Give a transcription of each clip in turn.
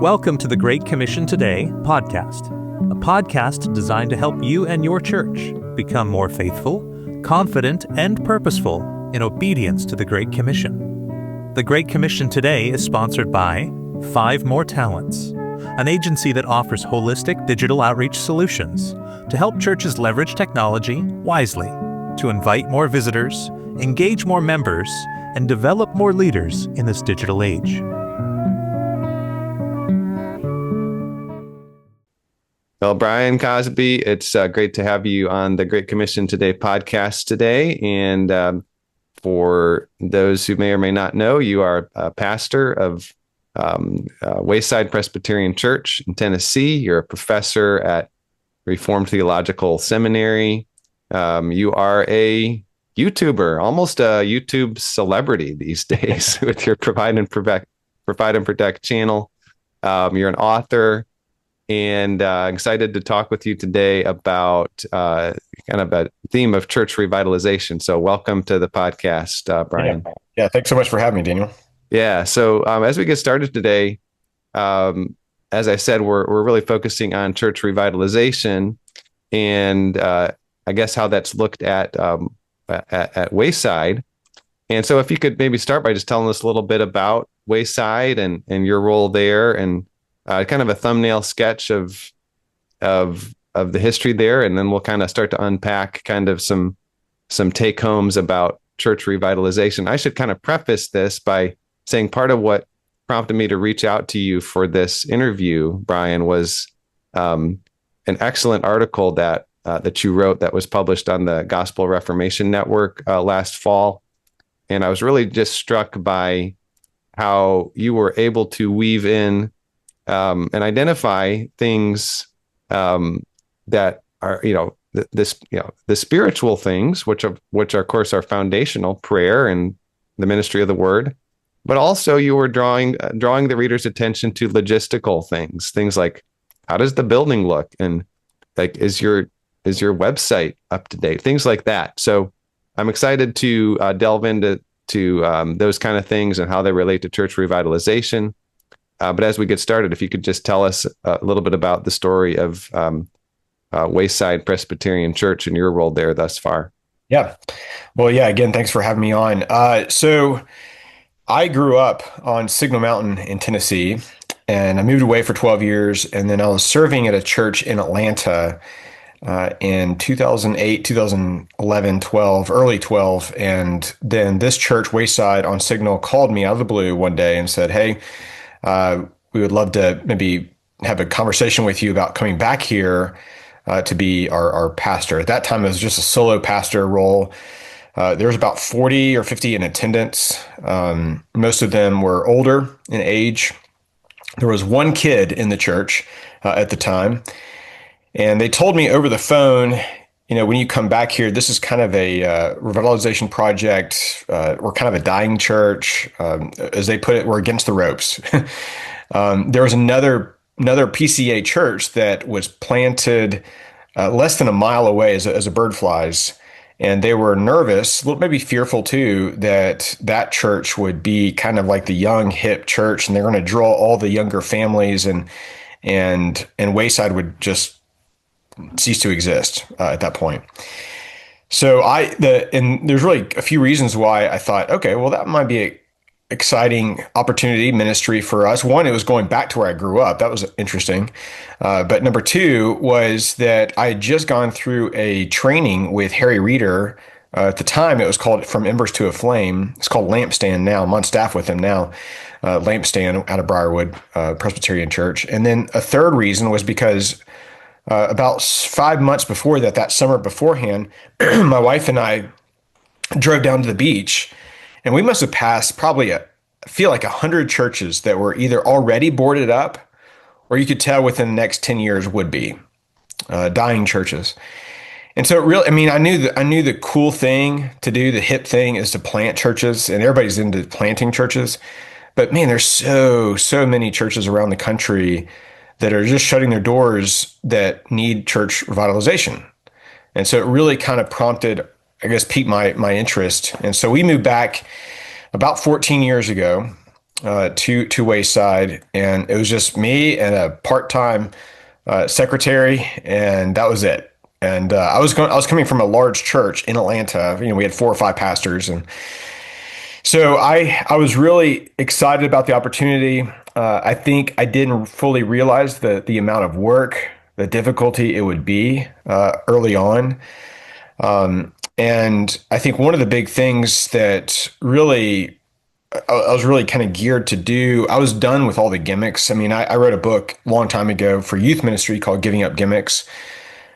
Welcome to the Great Commission Today podcast, a podcast designed to help you and your church become more faithful, confident, and purposeful in obedience to the Great Commission. The Great Commission Today is sponsored by 5 More Talents, an agency that offers holistic digital outreach solutions to help churches leverage technology wisely to invite more visitors, engage more members, and develop more leaders in this digital age. Well, Brian Cosby, it's great to have you on the Great Commission Today podcast today. And for those who may or may not know, you are a pastor of Wayside Presbyterian Church in Tennessee. You're a professor at Reformed Theological Seminary. You are a YouTuber, almost a YouTube celebrity these days with your Provide and Protect channel. You're an author. And excited to talk with you today about kind of a theme of church revitalization. So welcome to the podcast, Brian. Yeah, thanks so much for having me, Daniel. Yeah, so as we get started today, as I said, we're really focusing on church revitalization and I guess how that's looked at Wayside. And so if you could maybe start by just telling us a little bit about Wayside and your role there, and kind of a thumbnail sketch of the history there, and then we'll kind of start to unpack kind of some take homes about church revitalization. I should kind of preface this by saying part of what prompted me to reach out to you for this interview, Brian, was an excellent article that you wrote that was published on the Gospel Reformation Network last fall, and I was really just struck by how you were able to weave in and identify things that are, the spiritual things, which of course are foundational, prayer and the ministry of the word, but also you were drawing the reader's attention to logistical things like how does the building look, and like is your website up to date, things like that. So I'm excited to delve into those kind of things and how they relate to church revitalization. But as we get started, if you could just tell us a little bit about the story of Wayside Presbyterian Church and your role there thus far. Yeah. Well, yeah, again, thanks for having me on. So I grew up on Signal Mountain in Tennessee, and I moved away for 12 years. And then I was serving at a church in Atlanta in 2008, 2011, 12, early 12. And then this church, Wayside on Signal, called me out of the blue one day and said, "Hey, we would love to maybe have a conversation with you about coming back here to be our pastor." At that time, it was just a solo pastor role. There was about 40 or 50 in attendance. Most of them were older in age. There was one kid in the church at the time. And they told me over the phone, when you come back here, this is kind of a revitalization project. We're kind of a dying church. As they put it, we're against the ropes. There was another PCA church that was planted less than a mile away as a bird flies. And they were nervous, maybe fearful too, that church would be kind of like the young, hip church, and they're going to draw all the younger families, and Wayside would just cease to exist at that point. So and there's really a few reasons why I thought, okay, well, that might be an exciting opportunity ministry for us. One, it was going back to where I grew up. That was interesting. But number two was that I had just gone through a training with Harry Reeder. At the time, it was called From Embers to a Flame. It's called Lampstand now. I'm on staff with him now. Lampstand out of Briarwood Presbyterian Church. And then a third reason was because about 5 months before that summer beforehand, my wife and I drove down to the beach, and we must have passed probably I feel like 100 churches that were either already boarded up, or you could tell within the next 10 years would be dying churches. And so I knew the cool thing to do, the hip thing, is to plant churches, and everybody's into planting churches. But man, there's so many churches around the country that are just shutting their doors that need church revitalization. And so it really kind of prompted, piqued my interest. And so we moved back about 14 years ago to Wayside, and it was just me and a part-time secretary, and that was it. And I was coming from a large church in Atlanta. We had 4 or 5 pastors, and so I was really excited about the opportunity. I think I didn't fully realize the amount of work, the difficulty it would be early on. And I think one of the big things that really I was really kind of geared to do. I was done with all the gimmicks. I mean, I wrote a book a long time ago for youth ministry called "Giving Up Gimmicks,"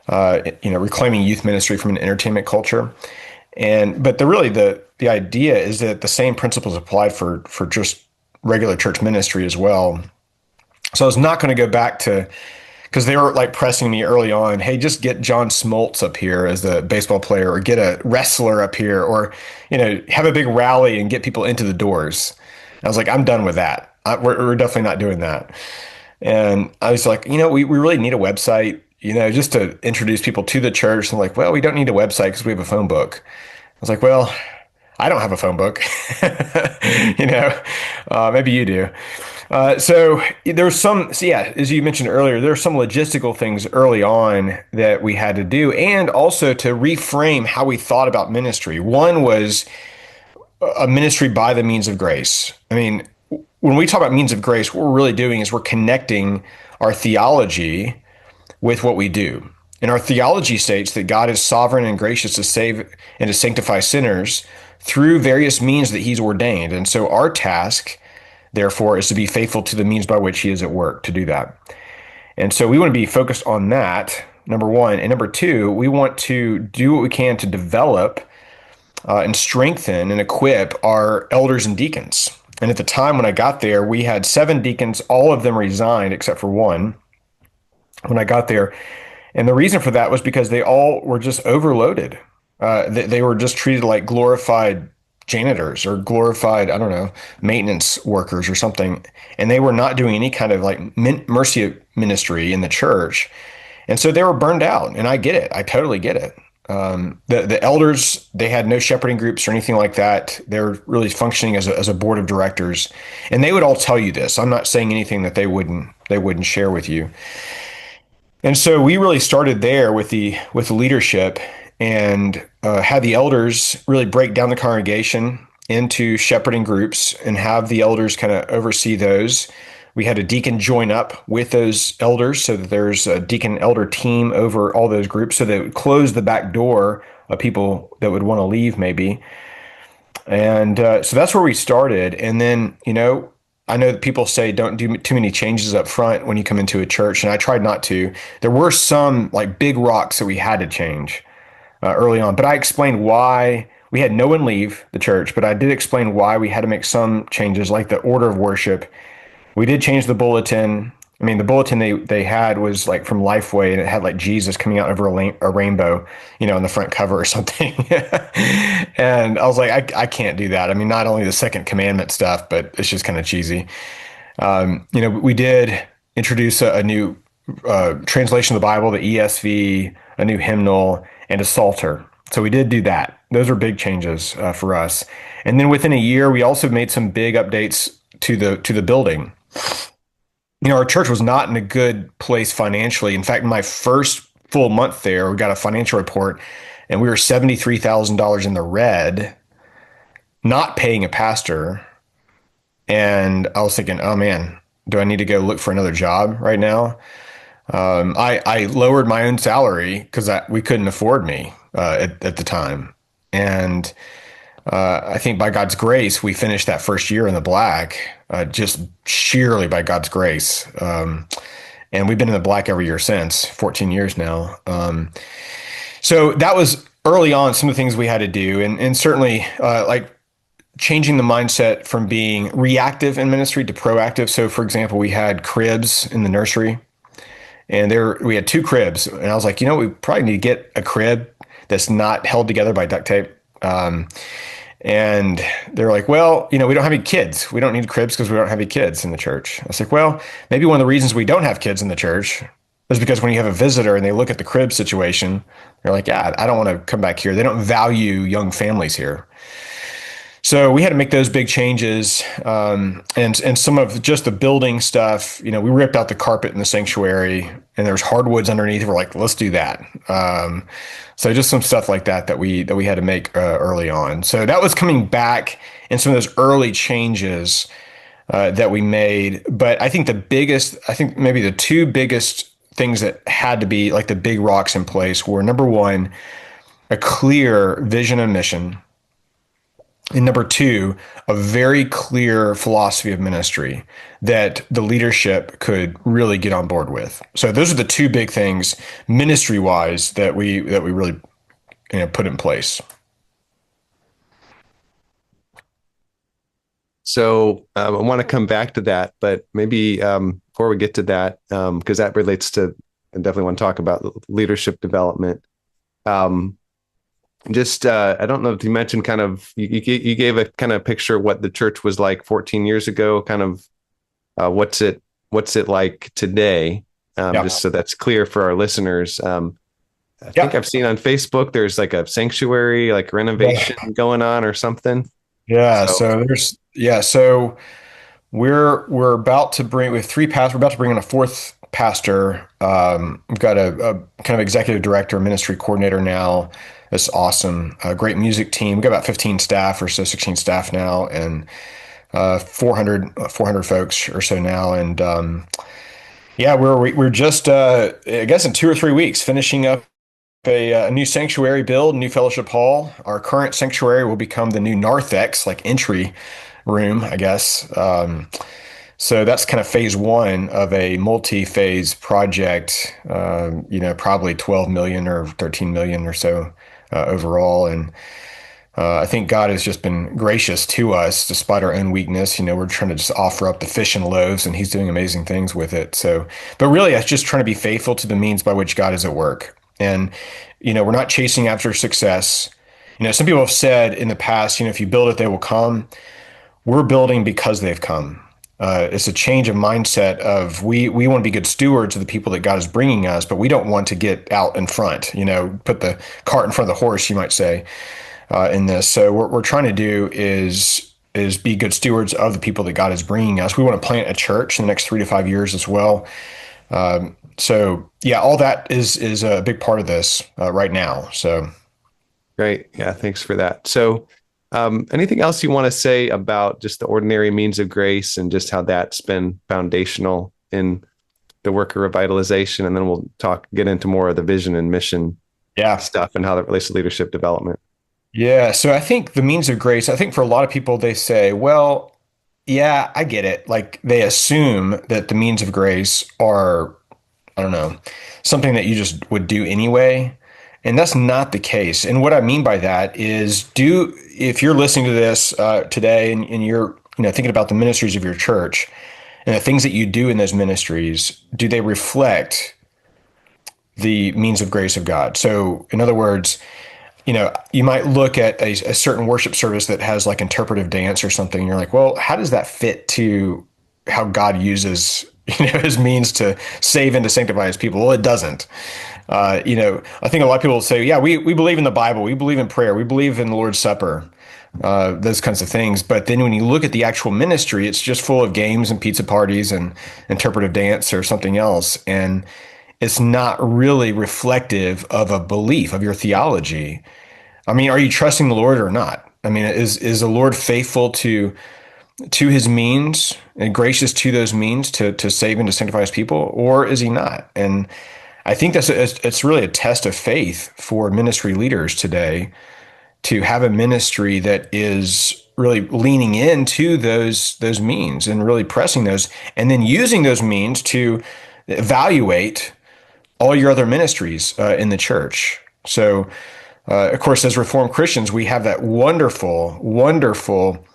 reclaiming youth ministry from an entertainment culture. But the idea is that the same principles applied for just regular church ministry as well. So I was not going to go back to, because they were like pressing me early on, hey, just get John Smoltz up here as the baseball player, or get a wrestler up here, or have a big rally and get people into the doors. I was like, I'm done with that. We're definitely not doing that. And I was like, we really need a website, just to introduce people to the church. And like, well, we don't need a website because we have a phone book. I was like, well, I don't have a phone book. Maybe you do. So yeah, as you mentioned earlier, there are some logistical things early on that we had to do, and also to reframe how we thought about ministry. One was a ministry by the means of grace. I mean, when we talk about means of grace, what we're really doing is we're connecting our theology with what we do. And our theology states that God is sovereign and gracious to save and to sanctify sinners through various means that he's ordained. And so our task, therefore, is to be faithful to the means by which he is at work to do that. And so we want to be focused on that, number one. And number two, we want to do what we can to develop and strengthen and equip our elders and deacons. And at the time when I got there, we had 7 deacons. All of them resigned except for one when I got there. And the reason for that was because they all were just overloaded. They were just treated like glorified janitors or glorified, I don't know, maintenance workers or something. And they were not doing any kind of like mercy ministry in the church. And so they were burned out. And I get it. I totally get it. The elders, they had no shepherding groups or anything like that. They're really functioning as a board of directors. And they would all tell you this. I'm not saying anything that they wouldn't share with you. And so we really started there with the leadership, and had the elders really break down the congregation into shepherding groups and have the elders kind of oversee those. We had a deacon join up with those elders so that there's a deacon elder team over all those groups, so that it would close the back door of people that would want to leave maybe. And so that's where we started. And then, I know that people say don't do too many changes up front when you come into a church, and I tried not to. There were some like big rocks that we had to change early on, but I explained why. We had no one leave the church, but I did explain why we had to make some changes, like the order of worship. We did change the bulletin. I mean, the bulletin they had was like from Lifeway, and it had like Jesus coming out over a rainbow, on the front cover or something. And I was like, I can't do that. I mean, not only the second commandment stuff, but it's just kind of cheesy. We did introduce a new translation of the Bible, the ESV, a new hymnal, and a psalter. So we did do that. Those are big changes for us. And then within a year, we also made some big updates to the building. Our church was not in a good place financially. In fact, my first full month there, we got a financial report, and we were $73,000 in the red, not paying a pastor. And I was thinking, oh man, do I need to go look for another job right now? I lowered my own salary because we couldn't afford me at the time. And I think by God's grace, we finished that first year in the black, just sheerly by God's grace. And we've been in the black every year since, 14 years now. So that was early on some of the things we had to do. And certainly like changing the mindset from being reactive in ministry to proactive. So for example, we had cribs in the nursery, and we had 2 cribs. And I was like, we probably need to get a crib that's not held together by duct tape. And they're like, well, we don't have any kids. We don't need cribs because we don't have any kids in the church. I was like, well, maybe one of the reasons we don't have kids in the church is because when you have a visitor and they look at the crib situation, they're like, yeah, I don't want to come back here. They don't value young families here. So we had to make those big changes, and some of just the building stuff. We ripped out the carpet in the sanctuary, and there's hardwoods underneath. We're like, let's do that. So just some stuff like that we had to make early on. So that was coming back, and some of those early changes that we made. But I think maybe the two biggest things that had to be like the big rocks in place were, number one, a clear vision and mission. And number two, a very clear philosophy of ministry that the leadership could really get on board with. So those are the two big things ministry wise that we really put in place. So I want to come back to that, but maybe before we get to that, because that relates to, I definitely want to talk about leadership development. I don't know if you mentioned kind of, you gave a kind of picture of what the church was like 14 years ago, kind of what's it like today, just so that's clear for our listeners. I think I've seen on Facebook, there's like a sanctuary, like renovation going on or something. So we're about to bring, we have three pastors. We're about to bring in a fourth pastor. We've got a kind of executive director, ministry coordinator now. It's awesome. A great music team. We've got about 15 staff or so, 16 staff now, and 400 folks or so now. And we're just, I guess in 2 or 3 weeks, finishing up a new sanctuary build, new fellowship hall. Our current sanctuary will become the new narthex, like entry room, I guess. So that's kind of phase one of a multi-phase project, probably 12 million or 13 million or so overall. And I think God has just been gracious to us despite our own weakness. We're trying to just offer up the fish and loaves, and he's doing amazing things with it. So, but really, it's just trying to be faithful to the means by which God is at work. And, we're not chasing after success. Some people have said in the past, if you build it, they will come. We're building because they've come. It's a change of mindset of we want to be good stewards of the people that God is bringing us, but we don't want to get out in front, put the cart in front of the horse, you might say, in this. So what we're trying to do is be good stewards of the people that God is bringing us. We want to plant a church in the next 3 to 5 years as well. All that is a big part of this right now. So great. Yeah. Thanks for that. So anything else you want to say about just the ordinary means of grace and just how that's been foundational in the work of revitalization? And then we'll get into more of the vision and mission stuff and how that relates to leadership development. Yeah. So I think the means of grace, I think for a lot of people, they say, well, yeah, I get it. Like they assume that the means of grace are, I don't know, something that you just would do anyway. And that's not the case. And what I mean by that is if you're listening to this today and you're thinking about the ministries of your church and the things that you do in those ministries, do they reflect the means of grace of God? So in other words, you might look at a certain worship service that has like interpretive dance or something, and you're like, well, how does that fit to how God uses his means to save and to sanctify his people? Well, it doesn't. I think a lot of people will say, yeah, we believe in the Bible, we believe in prayer, we believe in the Lord's Supper, those kinds of things. But then when you look at the actual ministry, it's just full of games and pizza parties and interpretive dance or something else. And it's not really reflective of a belief of your theology. I mean, are you trusting the Lord or not? I mean, is the Lord faithful to his means and gracious to those means to save and to sanctify his people, or is he not? And I think it's really a test of faith for ministry leaders today to have a ministry that is really leaning into those means and really pressing those, and then using those means to evaluate all your other ministries in the church. So, of course, as Reformed Christians, we have that wonderful, wonderful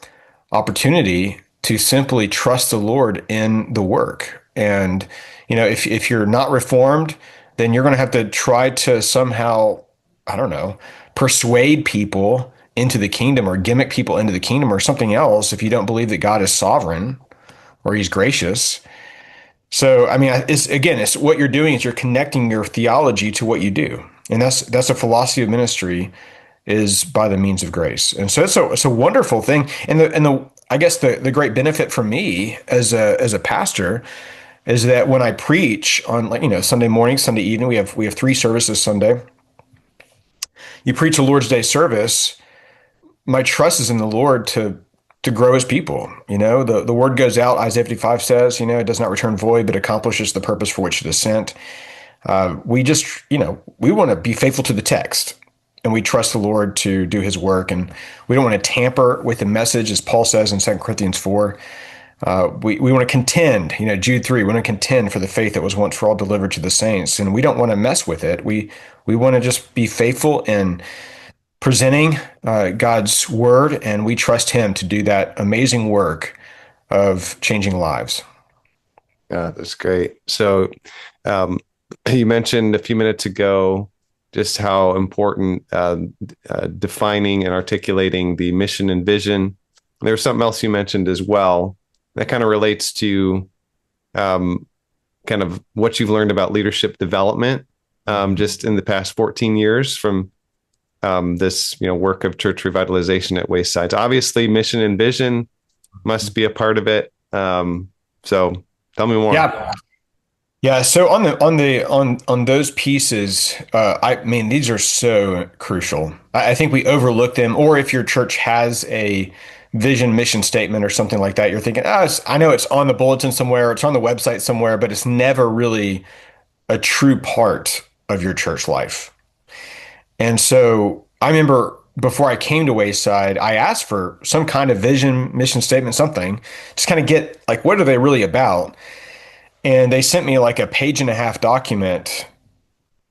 opportunity to simply trust the Lord in the work. And, if you're not Reformed, then you're going to have to try to somehow, I don't know, persuade people into the kingdom or gimmick people into the kingdom or something else if you don't believe that God is sovereign or he's gracious. So, I mean, it's what you're doing is you're connecting your theology to what you do. And that's a philosophy of ministry is by the means of grace. And so it's a wonderful thing. And I guess the great benefit for me as a pastor is that when I preach on, like, Sunday morning, Sunday evening, we have 3 services Sunday. You preach a Lord's Day service. My trust is in the Lord to grow his people. The word goes out, Isaiah 55 says, it does not return void, but accomplishes the purpose for which it is sent. We just, we want to be faithful to the text, and we trust the Lord to do his work. And we don't want to tamper with the message, as Paul says in 2 Corinthians 4. We want to contend, Jude 3, we want to contend for the faith that was once for all delivered to the saints. And we don't want to mess with it. We want to just be faithful in presenting God's word, and we trust him to do that amazing work of changing lives. Yeah, that's great. So you mentioned a few minutes ago just how important defining and articulating the mission and vision. There's something else you mentioned as well that kind of relates to kind of what you've learned about leadership development just in the past 14 years from this work of church revitalization at Wayside. Obviously, mission and vision must be a part of it. So tell me more. Yeah. So on those pieces, I mean, these are so crucial. I think we overlook them. Or if your church has a vision mission statement or something like that, you're thinking, I know it's on the bulletin somewhere, it's on the website somewhere, but it's never really a true part of your church life. And so I remember before I came to Wayside, I asked for some kind of vision, mission statement, something, just kind of get like, what are they really about? And they sent me like a 1.5-page document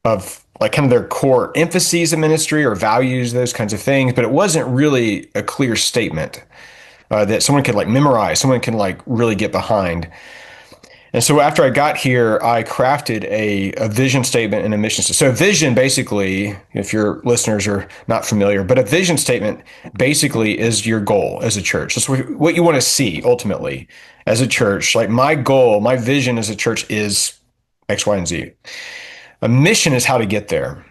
of like kind of their core emphases of ministry or values, those kinds of things. But it wasn't really a clear statement that someone could like memorize, someone can like really get behind. And so after I got here, I crafted a vision statement and a mission statement. So vision, basically, if your listeners are not familiar, but a vision statement basically is your goal as a church. That's what you want to see ultimately as a church. Like my goal, my vision as a church is X, Y, and Z. A mission is how to get there.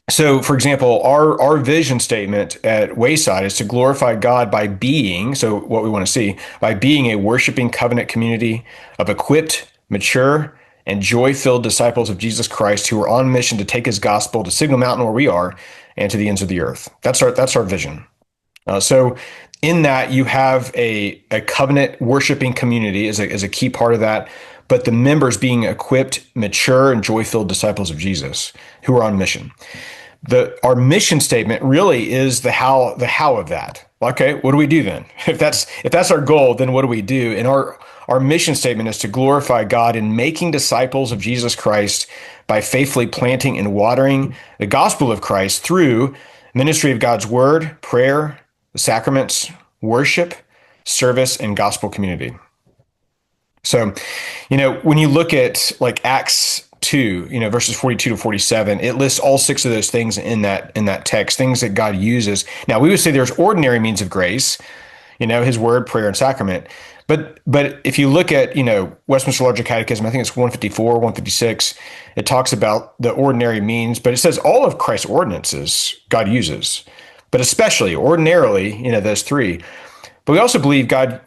So, for example, our vision statement at Wayside is to glorify God by being, so what we want to see, by being a worshiping covenant community of equipped, mature, and joy-filled disciples of Jesus Christ who are on mission to take his gospel to Signal Mountain where we are and to the ends of the earth. That's our vision. So in that, you have a covenant worshiping community as a key part of that, but the members being equipped, mature, and joy-filled disciples of Jesus who are on mission. Our mission statement really is the how of that. Okay, what do we do then? If that's our goal, then what do we do? And our mission statement is to glorify God in making disciples of Jesus Christ by faithfully planting and watering the gospel of Christ through ministry of God's word, prayer, the sacraments, worship, service, and gospel community. So, when you look at like Acts 2, verses 42 to 47, it lists all 6 of those things in that text, things that God uses. Now, we would say there's ordinary means of grace, his word, prayer, and sacrament. But if you look at, Westminster Larger Catechism, I think it's 154, 156, it talks about the ordinary means, but it says all of Christ's ordinances God uses, but especially ordinarily, those 3. But we also believe God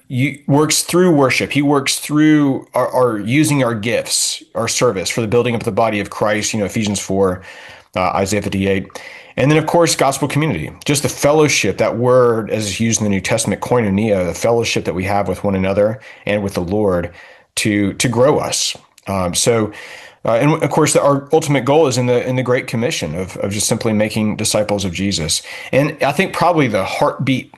works through worship. He works through our using our gifts, our service for the building up of the body of Christ, Ephesians 4, Isaiah 58. And then, of course, gospel community, just the fellowship, that word as is used in the New Testament, koinonia, the fellowship that we have with one another and with the Lord to grow us. And of course, our ultimate goal is in the Great Commission of just simply making disciples of Jesus. And I think probably the heartbeat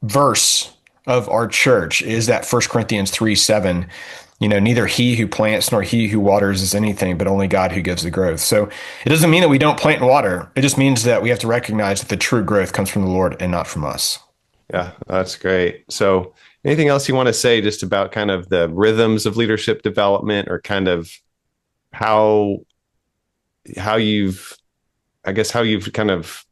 verse of our church is that 1 Corinthians 3:7. Neither he who plants nor he who waters is anything, but only God who gives the growth. So it doesn't mean that we don't plant and water. It just means that we have to recognize that the true growth comes from the Lord and not from us. Yeah, that's great. So anything else you want to say just about kind of the rhythms of leadership development, or kind of how you've kind of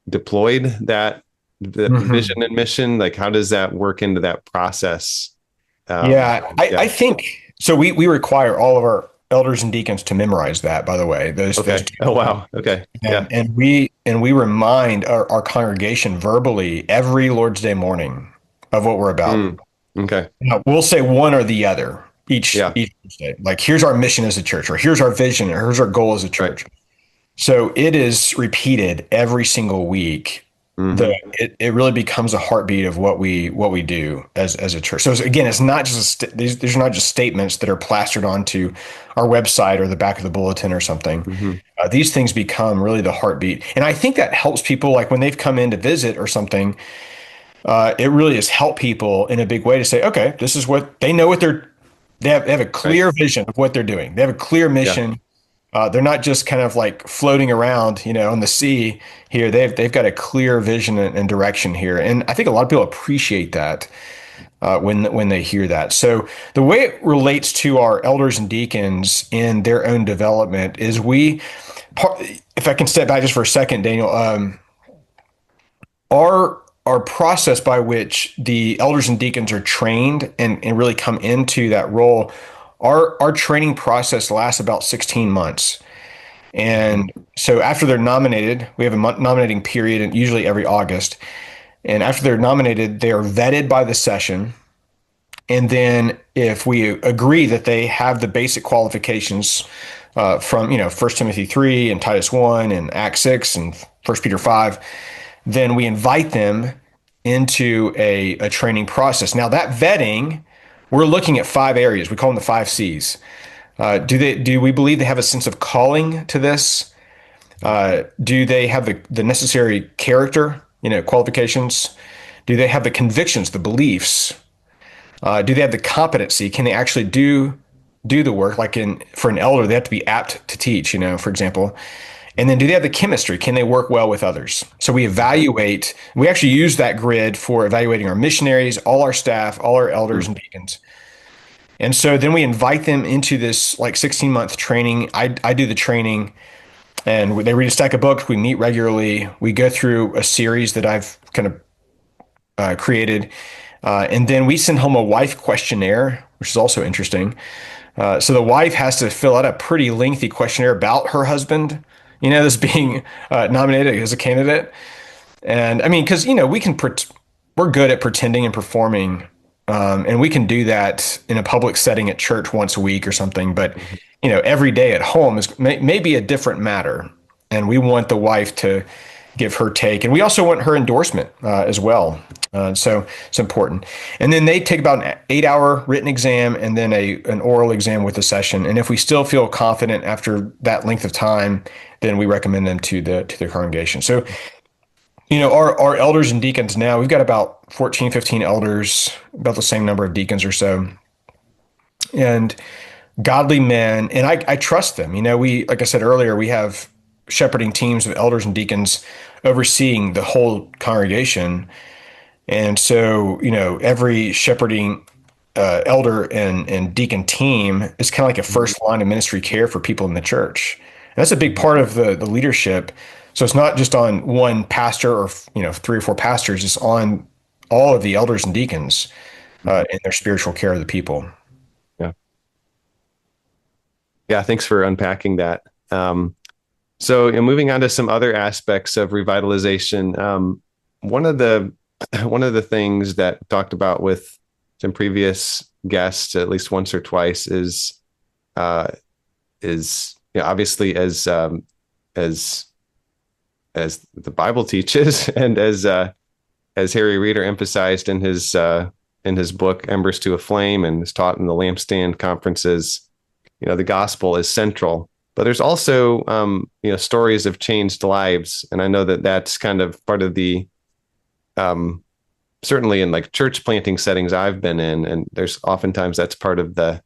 deployed that vision and mission? Like, how does that work into that process? I think so. We require all of elders and deacons to memorize that, by the way. Those Okay. two. Oh, wow. Okay. Yeah. And we remind our congregation verbally every Lord's Day morning of what we're about. Mm. Okay. Now, we'll say one or the other each Yeah. day. Like, here's our mission as a church, or here's our vision, or here's our goal as a Right. church. So it is repeated every single week. Hmm. It really becomes a heartbeat of what we do as a church. So again, it's not just these are not just statements that are plastered onto our website or the back of the bulletin or something. Hmm. These things become really the heartbeat, and I think that helps people. Like when they've come in to visit or something, it really has helped people in a big way to say, okay, this is what they know. They have a Right. clear vision of what they're doing. They have a clear Yeah. mission. They're not just kind of like floating around, on the sea here. They've got a clear vision and direction here, and I think a lot of people appreciate that when they hear that. So the way it relates to our elders and deacons in their own development is if I can step back just for a second, Daniel, our process by which the elders and deacons are trained and really come into that role, our training process lasts about 16 months. And so after they're nominated, we have a nominating period, and usually every August. And after they're nominated, they are vetted by the session. And then if we agree that they have the basic qualifications from 1 Timothy 3 and Titus 1 and Acts 6 and 1 Peter 5, then we invite them into a training process. Now that vetting, we're looking at 5 areas. We call them the 5 C's. Do we believe they have a sense of calling to this? Do they have the necessary character, qualifications? Do they have the convictions, the beliefs? Do they have the competency? Can they actually do the work? Like for an elder, they have to be apt to teach, for example. And then do they have the chemistry? Can they work well with others? So we evaluate, we actually use that grid for evaluating our missionaries, all our staff, all our elders and deacons. And so then we invite them into this like 16-month training. I do the training, and they read a stack of books. We meet regularly. We go through a series that I've kind of created. And then we send home a wife questionnaire, which is also interesting. So the wife has to fill out a pretty lengthy questionnaire about her husband, this being nominated as a candidate. And I mean, because, we're good at pretending and performing. And we can do that in a public setting at church once a week or something. But, every day at home may be a different matter. And we want the wife to give her take. And we also want her endorsement as well. So it's important. And then they take about an 8-hour written exam and then an oral exam with a session. And if we still feel confident after that length of time, then we recommend them to the congregation. So, our elders and deacons now, we've got about 14, 15 elders, about the same number of deacons or so. And godly men, and I trust them. Like I said earlier, we have shepherding teams of elders and deacons overseeing the whole congregation. And so, every shepherding elder and deacon team is kind of like a first line of ministry care for people in the church. And that's a big part of the leadership. So it's not just on one pastor or 3 or 4 pastors. It's on all of the elders and deacons in their spiritual care of the people. Yeah. Yeah. Thanks for unpacking that. So moving on to some other aspects of revitalization. One of the things that talked about with some previous guests, at least once or twice, is obviously as the Bible teaches, and as Harry Reeder emphasized in his book Embers to a Flame, and is taught in the Lampstand conferences, the gospel is central. But there's also stories of changed lives, and I know that that's kind of part of the certainly in like church planting settings I've been in, and there's oftentimes that's part of the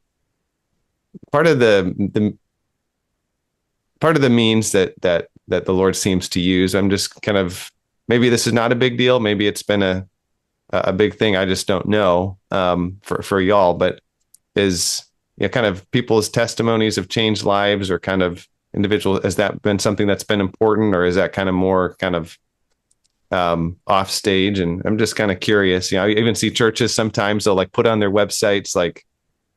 means that the Lord seems to use. I'm just kind of, maybe this is not a big deal, maybe it's been a big thing, I just don't know for y'all, but is kind of people's testimonies of changed lives, or kind of individual, has that been something that's been important, or is that kind of more kind of off stage? And I'm just kind of curious. I even see churches sometimes they'll like put on their websites like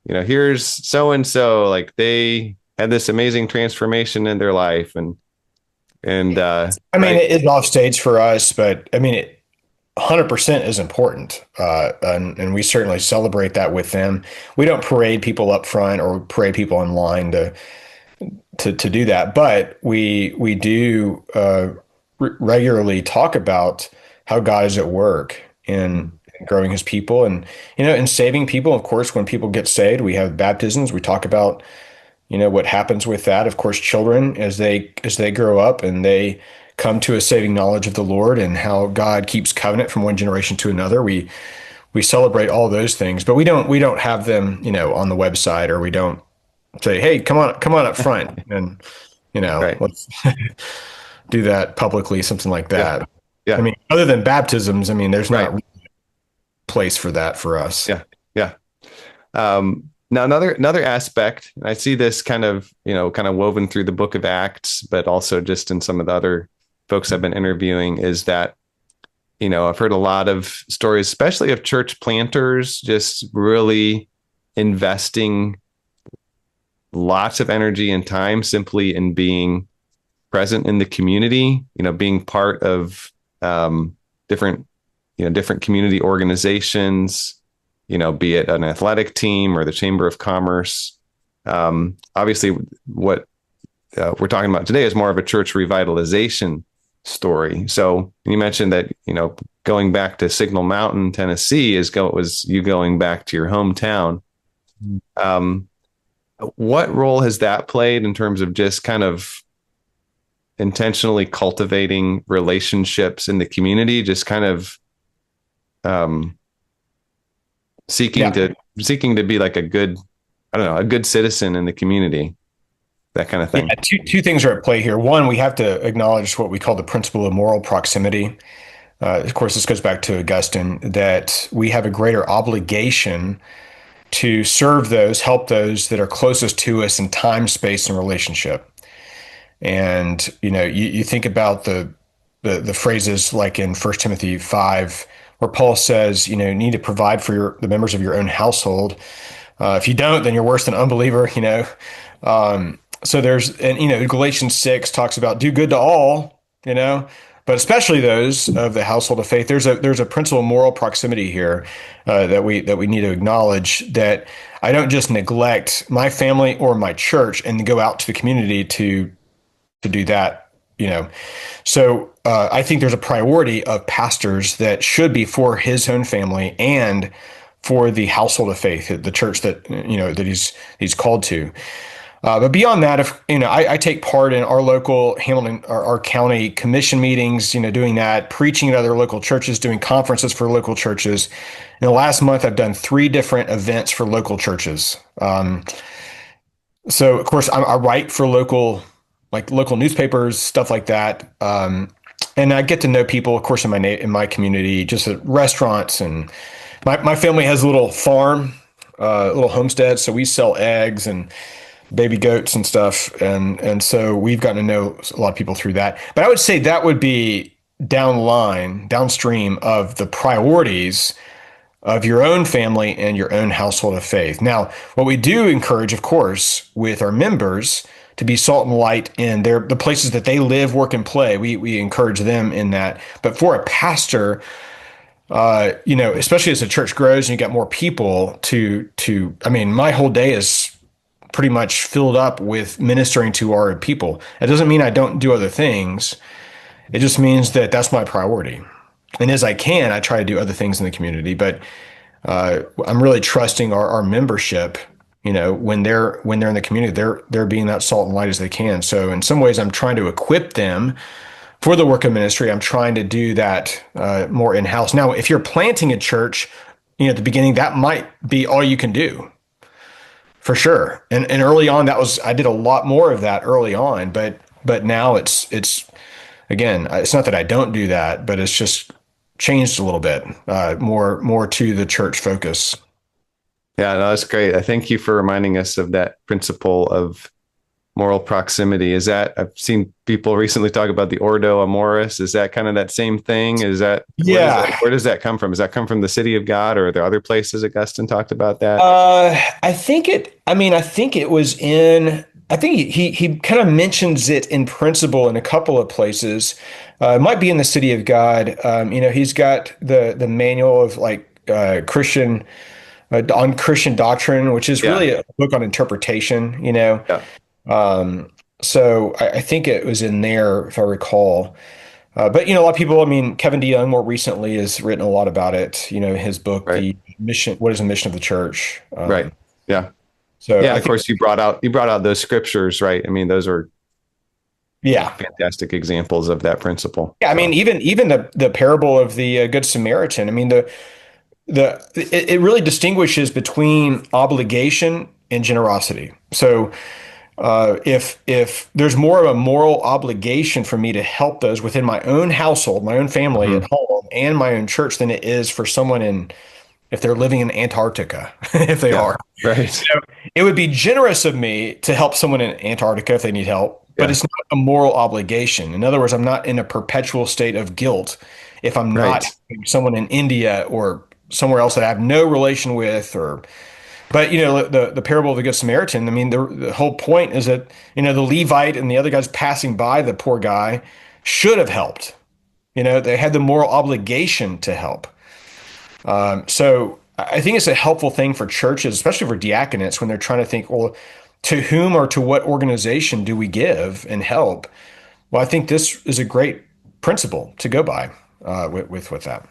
here's so and so, like they had this amazing transformation in their life, and I mean, right, it is off stage for us, but I mean, 100% is important. And we certainly celebrate that with them. We don't parade people up front or parade people in line to do that, but we do regularly talk about how God is at work in growing his people and, in saving people. Of course, when people get saved, we have baptisms. We talk about, what happens with that. Of course, children as they grow up and they come to a saving knowledge of the Lord and how God keeps covenant from one generation to another. We celebrate all those things, but we don't have them, on the website, or we don't say, "Hey, come on up front," and right, let's do that publicly, something like yeah, that. I yeah, mean, other than baptisms, I mean, there's right, not really a place for that for us. yeah, yeah. Now another aspect, I see this kind of woven through the book of Acts, but also just in some of the other folks I've been interviewing, is that I've heard a lot of stories, especially of church planters, just really investing lots of energy and time simply in being present in the community, being part of different, different community organizations, be it an athletic team or the Chamber of Commerce. Obviously, what we're talking about today is more of a church revitalization story. So you mentioned that, going back to Signal Mountain, Tennessee, was you going back to your hometown. What role has that played in terms of just kind of intentionally cultivating relationships in the community, just kind of seeking Yeah. to be like a good, I don't know, a good citizen in the community, that kind of Yeah, thing. two things are at play here. One, we have to acknowledge what we call the principle of moral proximity. Of course, this goes back to Augustine, that we have a greater obligation to serve those, help those that are closest to us in time, space, and relationship. And you think about the phrases like in 1 Timothy 5, where Paul says, you need to provide for the members of your own household. If you don't, then you're worse than an unbeliever. So Galatians 6 talks about do good to all, but especially those of the household of faith. There's a principle of moral proximity here that we need to acknowledge, that I don't just neglect my family or my church and go out to the community to do that. So I think there's a priority of pastors that should be for his own family and for the household of faith, the church that that he's called to. But beyond that, if I take part in our local Hamilton, our county commission meetings, doing that, preaching at other local churches, doing conferences for local churches. In the last month, I've done 3 different events for local churches. So of course, I write for local newspapers, stuff like that. And I get to know people, of course, in my community, just at restaurants, and my family has a little farm, a little homestead, so we sell eggs and baby goats and stuff, and so we've gotten to know a lot of people through that. But I would say that would be downstream of the priorities of your own family and your own household of faith. Now, what we do encourage, of course, with our members to be salt and light in the places that they live, work, and play. We encourage them in that. But for a pastor, especially as the church grows and you got more people I mean, my whole day is pretty much filled up with ministering to our people. It doesn't mean I don't do other things. It just means that that's my priority. And as I can, I try to do other things in the community. But I'm really trusting our membership. When they're in the community, they're being that salt and light as they can. So in some ways, I'm trying to equip them for the work of ministry. I'm trying to do that more in house. Now, if you're planting a church, at the beginning, that might be all you can do. For sure. And early on, I did a lot more of that early on, but now it's again, it's not that I don't do that, but it's just changed a little bit, more to the church focus. Yeah, no, that's great. I thank you for reminding us of that principle of moral proximity. Is that, I've seen people recently talk about the Ordo Amoris. Is that kind of that same thing? Is that, Yeah. where does that come from? Does that come from the city of God, or are there other places Augustine talked about that? I think it was in, I think he kind of mentions it in principle in a couple of places. It might be in the City of God. He's got the manual of like Christian on Christian doctrine, which is Yeah. really a book on interpretation. Yeah. So I think it was in there, if I recall. But a lot of people, I mean, Kevin DeYoung more recently has written a lot about it. His book, Right. The Mission, What is the Mission of the Church? Right. Yeah. So Yeah. I Of think, course, you brought out those scriptures, right? I mean, those are yeah. fantastic examples of that principle. Yeah, I mean, So, even the parable of the Good Samaritan. I mean, it really distinguishes between obligation and generosity. So, if there's more of a moral obligation for me to help those within my own household, my own family at mhm. home, and my own church than it is for someone if they're living in Antarctica, if they Yeah. are. Right. It would be generous of me to help someone in Antarctica if they need help, but Yeah. it's not a moral obligation. In other words, I'm not in a perpetual state of guilt if I'm not Right. helping someone in India or somewhere else that I have no relation with. But the parable of the Good Samaritan. I mean, the whole point is that the Levite and the other guys passing by the poor guy should have helped. They had the moral obligation to help. So I think it's a helpful thing for churches, especially for diaconates, when they're trying to think, well, to whom or to what organization do we give and help? Well, I think this is a great principle to go by with that.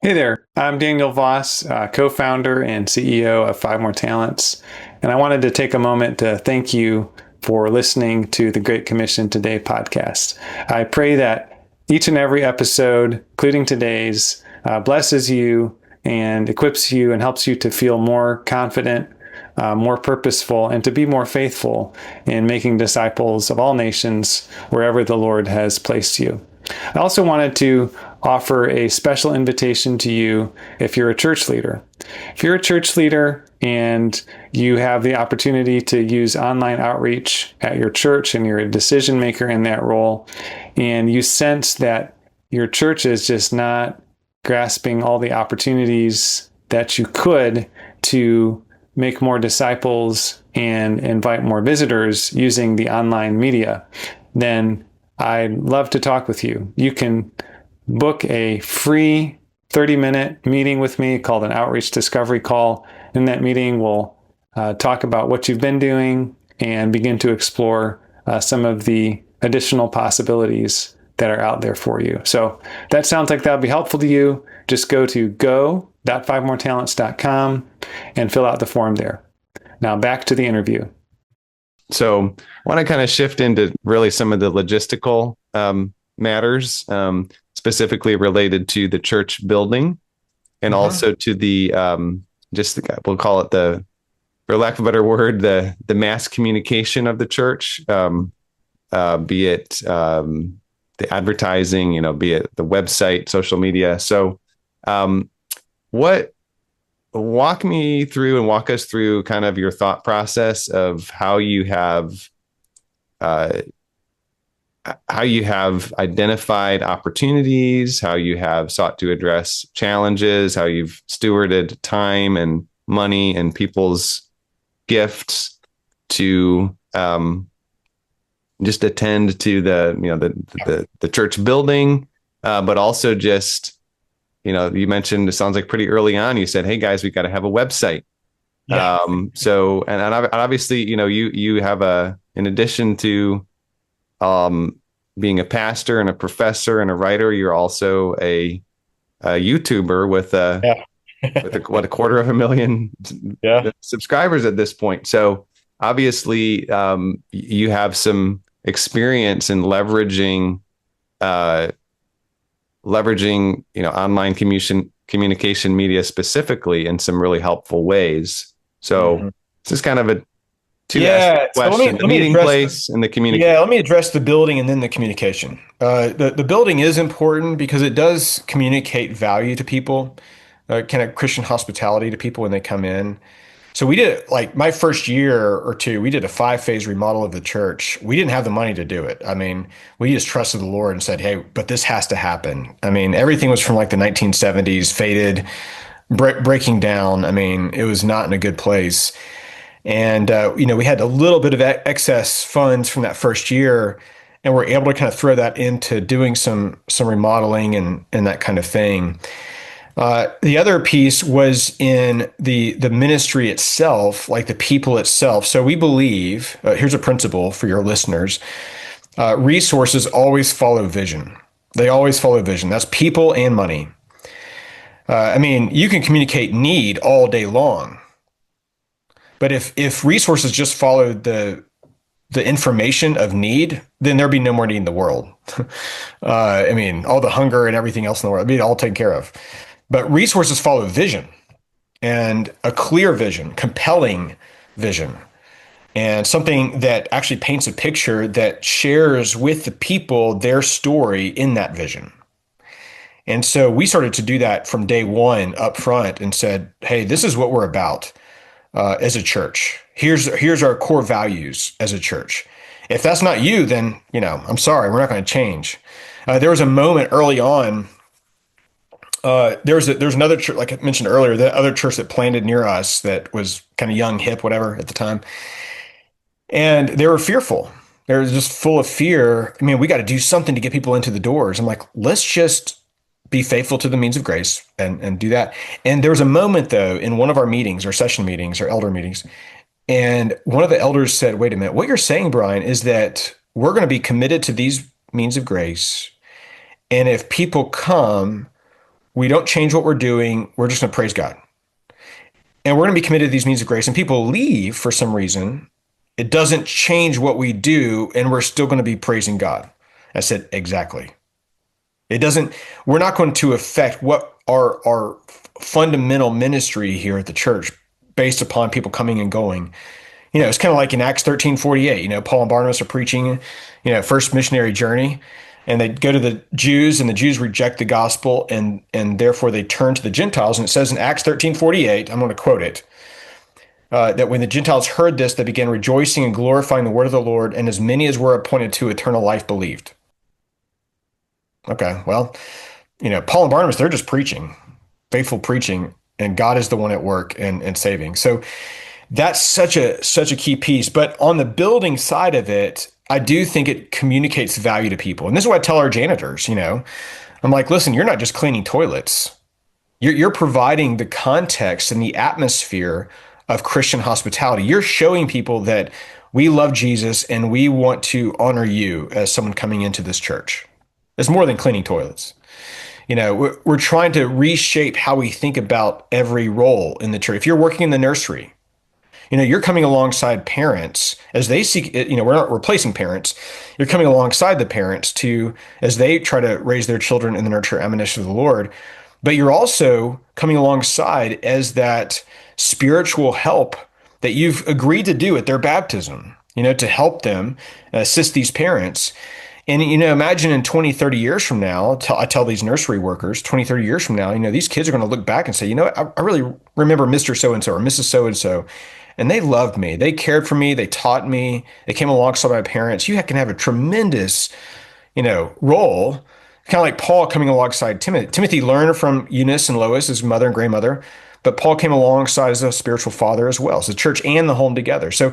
Hey there, I'm Daniel Voss, co-founder and CEO of Five More Talents, and I wanted to take a moment to thank you for listening to the Great Commission Today podcast. I pray that each and every episode, including today's, blesses you and equips you and helps you to feel more confident, more purposeful, and to be more faithful in making disciples of all nations wherever the Lord has placed you. I also wanted to offer a special invitation to you if you're a church leader. If you're a church leader and you have the opportunity to use online outreach at your church and you're a decision maker in that role, and you sense that your church is just not grasping all the opportunities that you could to make more disciples and invite more visitors using the online media, then I'd love to talk with you. You can book a free 30-minute meeting with me called an Outreach Discovery Call. In that meeting, we'll talk about what you've been doing and begin to explore some of the additional possibilities that are out there for you. So that sounds like that'll be helpful to you. Just go to go.fivemoretalents.com and fill out the form there. Now back to the interview. So I want to kind of shift into really some of the logistical matters, specifically related to the church building and also to the, we'll call it for lack of a better word, the mass communication of the church, be it the advertising, be it the website, social media. So walk me through and walk us through kind of your thought process of how you have identified opportunities, how you have sought to address challenges, how you've stewarded time and money and people's gifts to just attend to the church building, but also just, you mentioned, it sounds like pretty early on, you said, hey guys, we've got to have a website. Yeah. So, and obviously, you have in addition to being a pastor and a professor and a writer, you're also a YouTuber with with a 250,000 subscribers at this point. So obviously, you have some experience in leveraging online communication media specifically in some really helpful ways. So this is kind of a two-aspect question: the meeting place and the communication. Yeah, let me address the building and then the communication. The building is important because it does communicate value to people, kind of Christian hospitality to people when they come in. So we did like my first year or two, we did a 5-phase remodel of the church. We didn't have the money to do it. I mean, we just trusted the Lord and said, hey, but this has to happen. I mean, everything was from like the 1970s, faded, breaking down. I mean, it was not in a good place. And, we had a little bit of excess funds from that first year, and we're able to kind of throw that into doing some remodeling and that kind of thing. The other piece was in the ministry itself, like the people itself. So we believe, here's a principle for your listeners, resources always follow vision. They always follow vision. That's people and money. I mean, you can communicate need all day long, but if resources just followed the information of need, then there'd be no more need in the world. I mean, all the hunger and everything else in the world, it'd be all taken care of. But resources follow vision, and a clear vision, compelling vision, and something that actually paints a picture that shares with the people their story in that vision. And so we started to do that from day one up front and said, hey, this is what we're about as a church. Here's our core values as a church. If that's not you, then, I'm sorry, we're not going to change. There was a moment early on. There's another church, like I mentioned earlier, the other church that planted near us that was kind of young, hip, whatever at the time. And they were fearful. They were just full of fear. I mean, we got to do something to get people into the doors. I'm like, let's just be faithful to the means of grace and do that. And there was a moment though, in one of our meetings, our session meetings, our elder meetings, and one of the elders said, wait a minute, what you're saying, Brian, is that we're going to be committed to these means of grace. And if people come, we don't change what we're doing. We're just going to praise God. And we're going to be committed to these means of grace. And people leave for some reason. It doesn't change what we do. And we're still going to be praising God. I said, exactly. It doesn't, we're not going to affect what our fundamental ministry here at the church based upon people coming and going. It's kind of like in Acts 13:48, Paul and Barnabas are preaching, first missionary journey. And they go to the Jews, and the Jews reject the gospel, and therefore they turn to the Gentiles. And it says in Acts 13:48, I'm going to quote it, that when the Gentiles heard this, they began rejoicing and glorifying the word of the Lord, and as many as were appointed to eternal life believed. Okay, well, Paul and Barnabas, they're just preaching, faithful preaching, and God is the one at work and saving. So that's such a key piece. But on the building side of it, I do think it communicates value to people. And this is what I tell our janitors, I'm like, listen, you're not just cleaning toilets. You're providing the context and the atmosphere of Christian hospitality. You're showing people that we love Jesus and we want to honor you as someone coming into this church. It's more than cleaning toilets. We're trying to reshape how we think about every role in the church. If you're working in the nursery, you're coming alongside parents as they seek, we're not replacing parents. You're coming alongside the parents as they try to raise their children in the nurture and admonition of the Lord. But you're also coming alongside as that spiritual help that you've agreed to do at their baptism, to help them assist these parents. And, imagine in 20, 30 years from now, I tell these nursery workers, 20, 30 years from now, these kids are going to look back and say, I really remember Mr. So-and-so or Mrs. So-and-so. And they loved me. They cared for me. They taught me. They came alongside my parents. You can have a tremendous, role, kind of like Paul coming alongside Timothy. Timothy learned from Eunice and Lois, his mother and grandmother, but Paul came alongside as a spiritual father as well. So the church and the home together. So,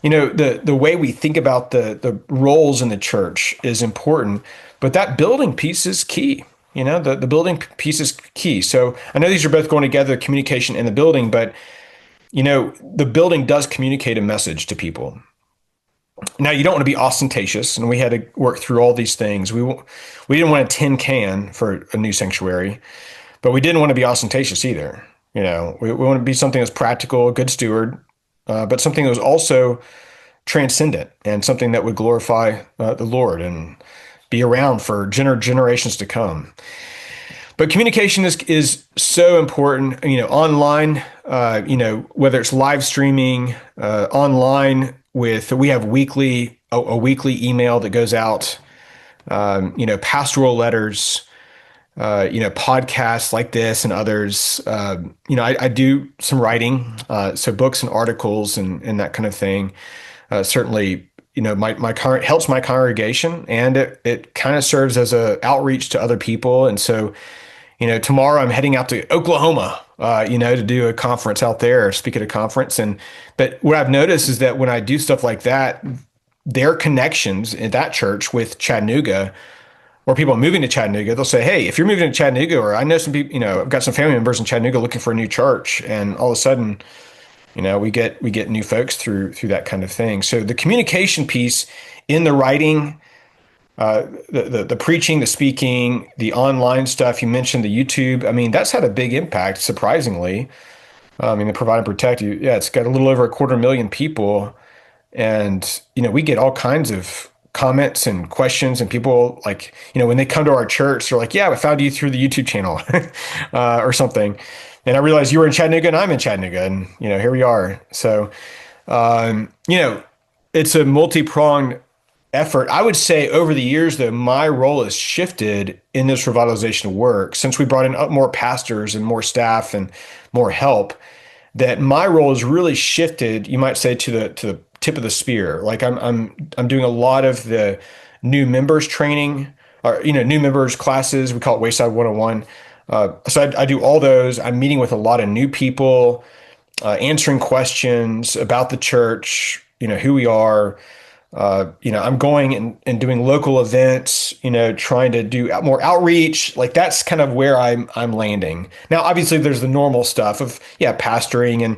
the way we think about the roles in the church is important, but that building piece is key. The building piece is key. So I know these are both going together, the communication and the building, but the building does communicate a message to people. Now, you don't want to be ostentatious, and we had to work through all these things. We didn't want a tin can for a new sanctuary, but we didn't want to be ostentatious either. We want to be something that's practical, a good steward, but something that was also transcendent and something that would glorify the Lord and be around for generations to come. But communication is so important, online, whether it's live streaming, online we have a weekly email that goes out, pastoral letters, podcasts like this and others. I do some writing, so books and articles and that kind of thing. Certainly, helps my congregation, and it kind of serves as a outreach to other people. And so, tomorrow I'm heading out to Oklahoma, to do a conference out there, speak at a conference. But what I've noticed is that when I do stuff like that, their connections in that church with Chattanooga, or people moving to Chattanooga, they'll say, "Hey, if you're moving to Chattanooga," or I know some people, I've got some family members in Chattanooga looking for a new church, and all of a sudden, we get new folks through that kind of thing. So the communication piece in the writing, the preaching, the speaking, the online stuff. You mentioned the YouTube. I mean, that's had a big impact, surprisingly. The Provide and Protect, it's got a little over 250,000 people, and we get all kinds of comments and questions, and people like, when they come to our church, they're like, "Yeah, I found you through the YouTube channel," or something. And I realized you were in Chattanooga and I'm in Chattanooga, and here we are. So, it's a multi-pronged effort. I would say over the years, though, my role has shifted in this revitalization work since we brought in more pastors and more staff and more help. That my role has really shifted, you might say, to the tip of the spear. Like I'm doing a lot of the new members training, or new members classes. We call it Wayside 101. So I do all those. I'm meeting with a lot of new people, answering questions about the church, who we are. I'm going and doing local events, trying to do more outreach. Like that's kind of where I'm landing. Now, obviously there's the normal stuff of, pastoring and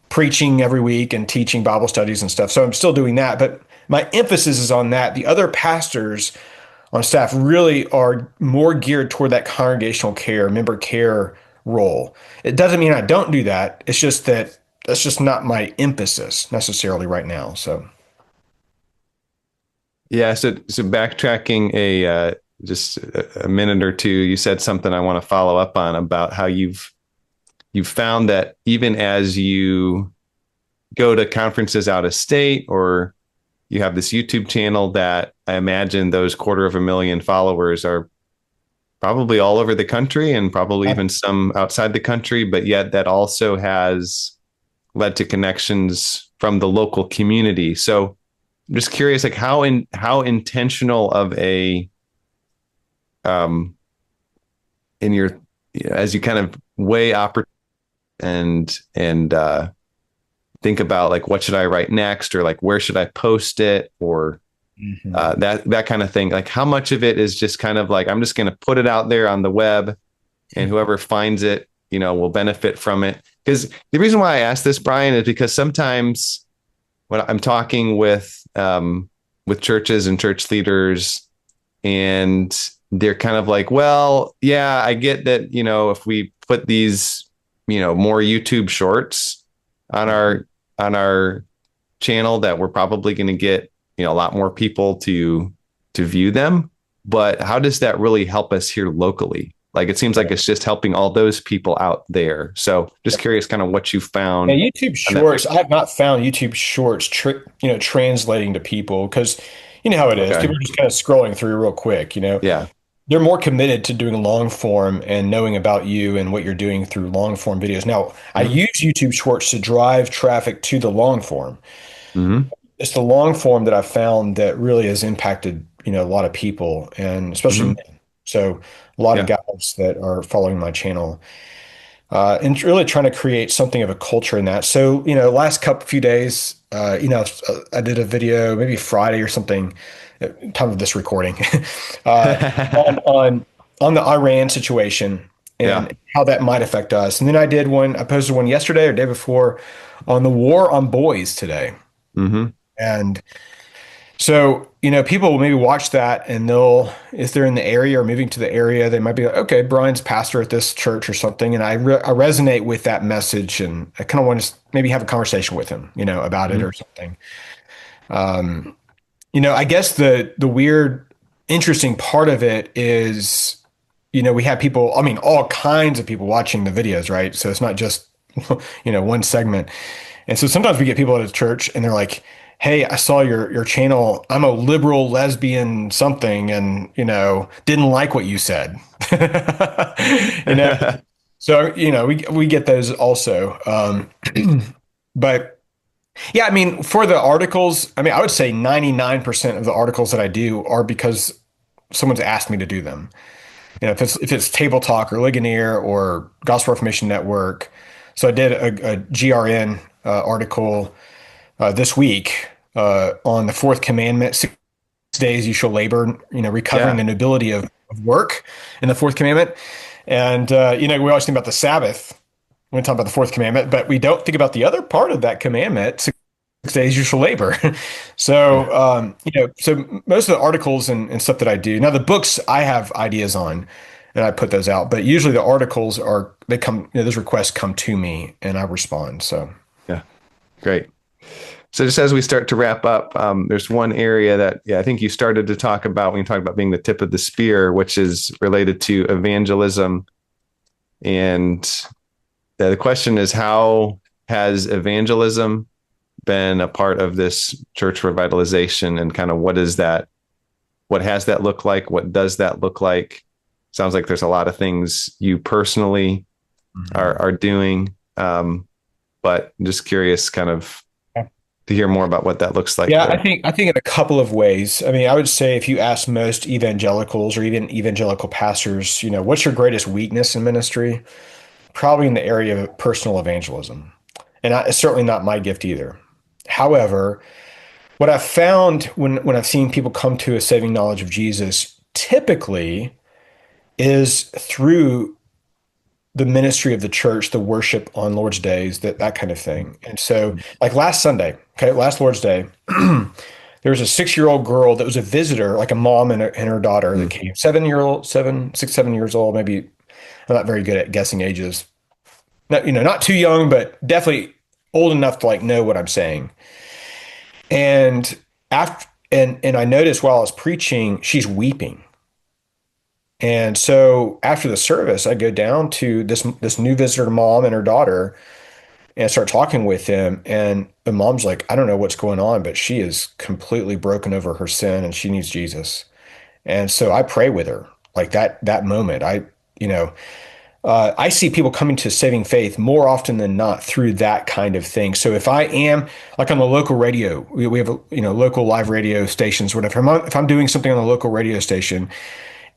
preaching every week and teaching Bible studies and stuff. So I'm still doing that, but my emphasis is on that. The other pastors on staff really are more geared toward that congregational care, member care role. It doesn't mean I don't do that. It's just that that's just not my emphasis necessarily right now. So. Yeah. So backtracking just a minute or two, you said something I want to follow up on about how you've found that even as you go to conferences out of state, or you have this YouTube channel, that I imagine those 250,000 followers are probably all over the country and probably even some outside the country, but yet that also has led to connections from the local community. So I'm just curious, like how intentional of a, in your, as you kind of weigh opportunity and think about like, what should I write next, or like, where should I post it, or that kind of thing. Like how much of it is just kind of like, I'm just going to put it out there on the web and whoever finds it, will benefit from it. Because the reason why I asked this, Brian, is because sometimes when I'm talking with churches and church leaders, and they're kind of like, well, yeah, I get that, if we put these, more YouTube shorts on our channel, that we're probably going to get, a lot more people to view them. But how does that really help us here locally? Like, it seems like it's just helping all those people out there. So just curious kind of what you found. Yeah, YouTube Shorts, I have not found YouTube Shorts, translating to people, because you know how it is. Okay. People are just kind of scrolling through real quick, Yeah. They're more committed to doing long form and knowing about you and what you're doing through long form videos. Now, I use YouTube Shorts to drive traffic to the long form. Mm-hmm. It's the long form that I've found that really has impacted, a lot of people, and especially men. So a lot of guys that are following my channel, and really trying to create something of a culture in that. So, last few days, I did a video, maybe Friday or something, time of this recording, on the Iran situation and how that might affect us. And then I posted one yesterday or day before on the war on boys today. Mm-hmm. And so, people will maybe watch that, and if they're in the area or moving to the area, they might be like, okay, Brian's pastor at this church or something. And I resonate with that message, and I kind of want to maybe have a conversation with him, about it or something. I guess the weird, interesting part of it is, we have people, all kinds of people watching the videos, right? So it's not just, one segment. And so sometimes we get people at a church and they're like, hey, I saw your channel. I'm a liberal lesbian something, and didn't like what you said. you know, so we get those also. But yeah, I mean, for the articles, I mean, I would say 99% of the articles that I do are because someone's asked me to do them. If it's Table Talk or Ligonier or Gospel Reformation Network. So I did a GRN article this week on the fourth commandment, 6 days you shall labor, recovering Yeah. the nobility of work in the fourth commandment. And, we always think about the Sabbath when we talk about the fourth commandment, but we don't think about the other part of that commandment, 6 days you shall labor. So, so most of the articles and stuff that I do, now the books I have ideas on and I put those out, but usually the articles they come, those requests come to me and I respond. So, Yeah. Great. So just as we start to wrap up, there's one area that, I think you started to talk about when you talk about being the tip of the spear, which is related to evangelism. And the question is, how has evangelism been a part of this church revitalization, and kind of what has that look like? What does that look like? Sounds like there's a lot of things you personally are doing. But I'm just curious kind of to hear more about what that looks like. yeah, There. I think in a couple of ways. I mean, I would say if you ask most evangelicals or even evangelical pastors, what's your greatest weakness in ministry? Probably in the area of personal evangelism. And it's certainly not my gift either. However, what I've found when I've seen people come to a saving knowledge of Jesus typically is through the ministry of the church, the worship on Lord's days, that kind of thing. And so, like last Sunday, okay, last Lord's Day, there was a 6-year-old girl that was a visitor, like a mom and her daughter that came, 7 years old, maybe. I'm not very good at guessing ages. Not too young, but definitely old enough to like know what I'm saying. And and I noticed while I was preaching, she's weeping. And so after the service, I go down to this new visitor mom and her daughter and I start talking with them. And the mom's like, I don't know what's going on, but she is completely broken over her sin and she needs Jesus. And so I pray with her like that moment. I see people coming to saving faith more often than not through that kind of thing. So if I am like on the local radio, we have local live radio stations, whatever. If I'm doing something on the local radio station,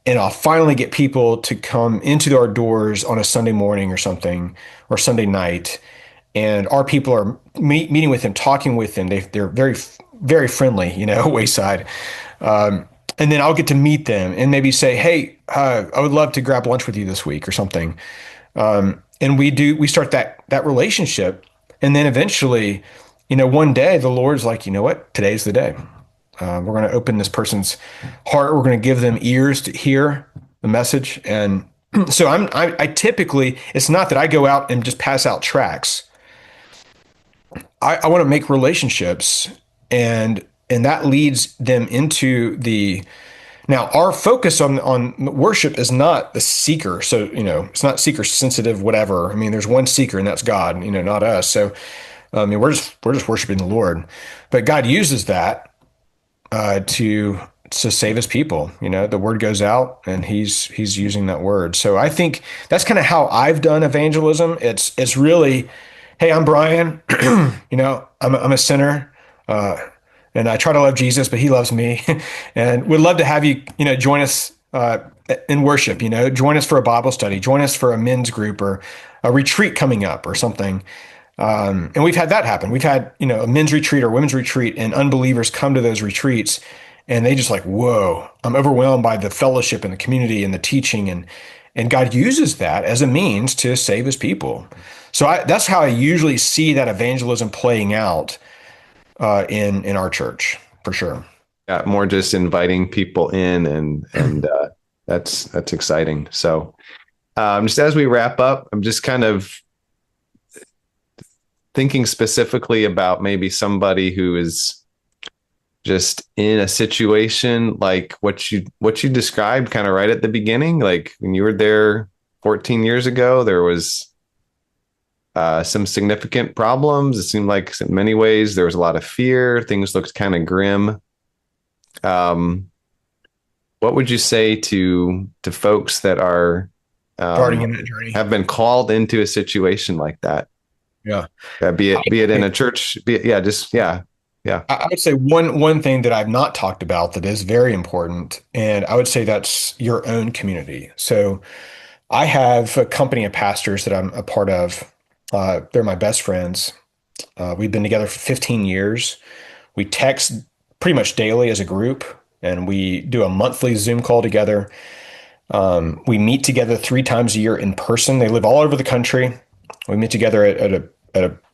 and I'll finally get people to come into our doors on a Sunday morning or something, or Sunday night, and our people are meeting with them, talking with them. They're very, very friendly, Wayside. And then I'll get to meet them and maybe say, hey, I would love to grab lunch with you this week or something. And we start that relationship. And then eventually, one day the Lord's like, you know what? Today's the day. We're going to open this person's heart. We're going to give them ears to hear the message. And so I typically, it's not that I go out and just pass out tracts. I want to make relationships and that leads them into now our focus on worship is not the seeker. So, it's not seeker sensitive, whatever. I mean, there's one seeker and that's God, not us. So, I mean, we're just worshiping the Lord, but God uses that to save his people. The word goes out and he's using that word. So I think that's kind of how I've done evangelism. It's really, hey, I'm Brian, I'm a sinner, and I try to love Jesus, but he loves me and would love to have you, join us, in worship, join us for a Bible study, join us for a men's group or a retreat coming up or something. And we've had that happen. We've had, a men's retreat or women's retreat and unbelievers come to those retreats and they just like, whoa, I'm overwhelmed by the fellowship and the community and the teaching. And God uses that as a means to save his people. So that's how I usually see that evangelism playing out in our church, for sure. Yeah, more just inviting people in and that's exciting. So just as we wrap up, I'm just kind of thinking specifically about maybe somebody who is just in a situation like what you described kind of right at the beginning, like when you were there 14 years ago, there was some significant problems. It seemed like in many ways there was a lot of fear. Things looked kind of grim. What would you say to folks that are Starting in that journey. have been called into a situation like that? Yeah. Be it in a church, yeah. I would say one thing that I've not talked about that is very important, and I would say that's your own community. So I have a company of pastors that I'm a part of. They're my best friends. We've been together for 15 years. We text pretty much daily as a group, and we do a monthly Zoom call together. We meet together 3 times a year in person. They live all over the country. We meet together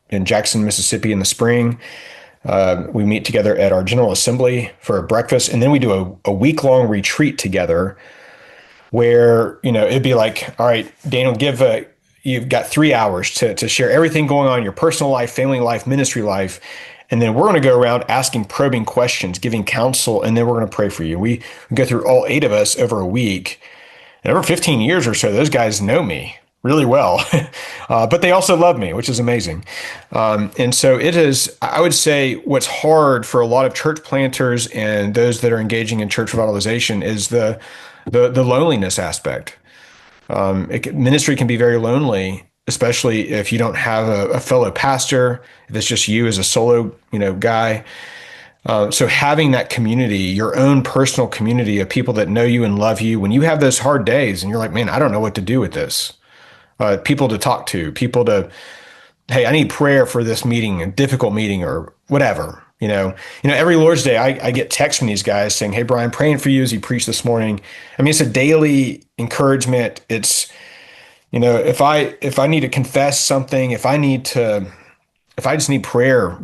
in Jackson, Mississippi in the spring. We meet together at our General Assembly for a breakfast, and then we do a week-long retreat together where, it'd be like, all right, Daniel, you've got 3 hours to share everything going on in your personal life, family life, ministry life. And then we're going to go around asking probing questions, giving counsel, and then we're going to pray for you. We go through all 8 of us over a week. And over 15 years or so, those guys know me really well, but they also love me, which is amazing. And so it is, I would say what's hard for a lot of church planters and those that are engaging in church revitalization is the loneliness aspect. Ministry can be very lonely, especially if you don't have a fellow pastor, if it's just you as a solo, guy. So having that community, your own personal community of people that know you and love you, when you have those hard days and you're like, man, I don't know what to do with this. People to talk to, hey, I need prayer for this meeting, a difficult meeting or whatever. Every Lord's Day, I get texts from these guys saying, hey, Brian, praying for you as you preached this morning. I mean, it's a daily encouragement. It's, if I need to confess something, if I just need prayer,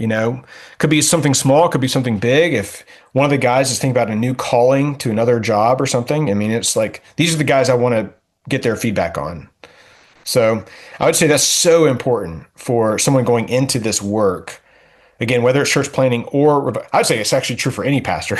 could be something small, could be something big. If one of the guys is thinking about a new calling to another job or something, I mean, it's like, these are the guys I want to get their feedback on. So I would say that's so important for someone going into this work. Again, whether it's church planting or I'd say it's actually true for any pastor,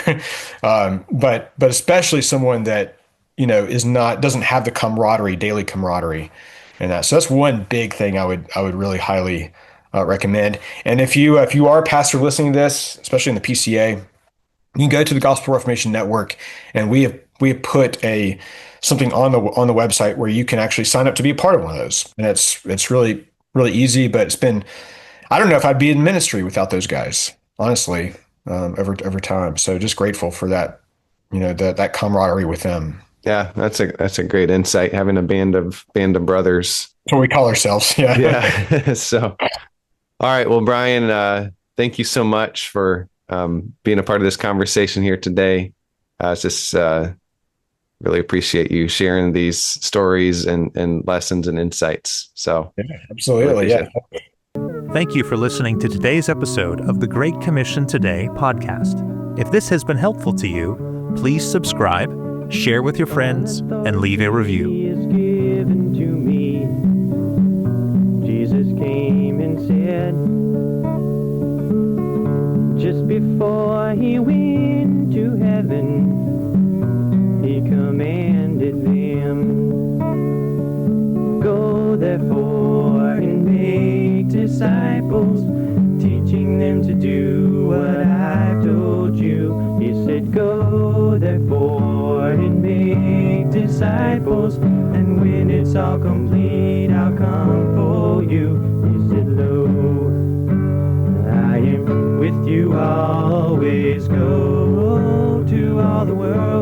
but especially someone that doesn't have the daily camaraderie, and that. So that's one big thing I would really highly recommend. And if you are a pastor listening to this, especially in the PCA, you can go to the Gospel Reformation Network, and we have put something on the website where you can actually sign up to be a part of one of those, and it's really really easy. But it's been, I don't know if I'd be in ministry without those guys, honestly, over time. So just grateful for that, that camaraderie with them. Yeah, that's a great insight. Having a band of brothers. That's what we call ourselves. Yeah. Yeah. So, all right. Well, Brian, thank you so much for being a part of this conversation here today. It's just really appreciate you sharing these stories and lessons and insights. So, yeah, absolutely. Yeah. Thank you for listening to today's episode of the Great Commission Today podcast. If this has been helpful to you, please subscribe, share with your friends, and leave a review. He is given to me. Jesus came and said, just before he went to heaven, he commanded them, go therefore and make disciples, teaching them to do what I've told you. He said, go therefore and make disciples, and when it's all complete, I'll come for you. He said, lo, I am with you always. Go to all the world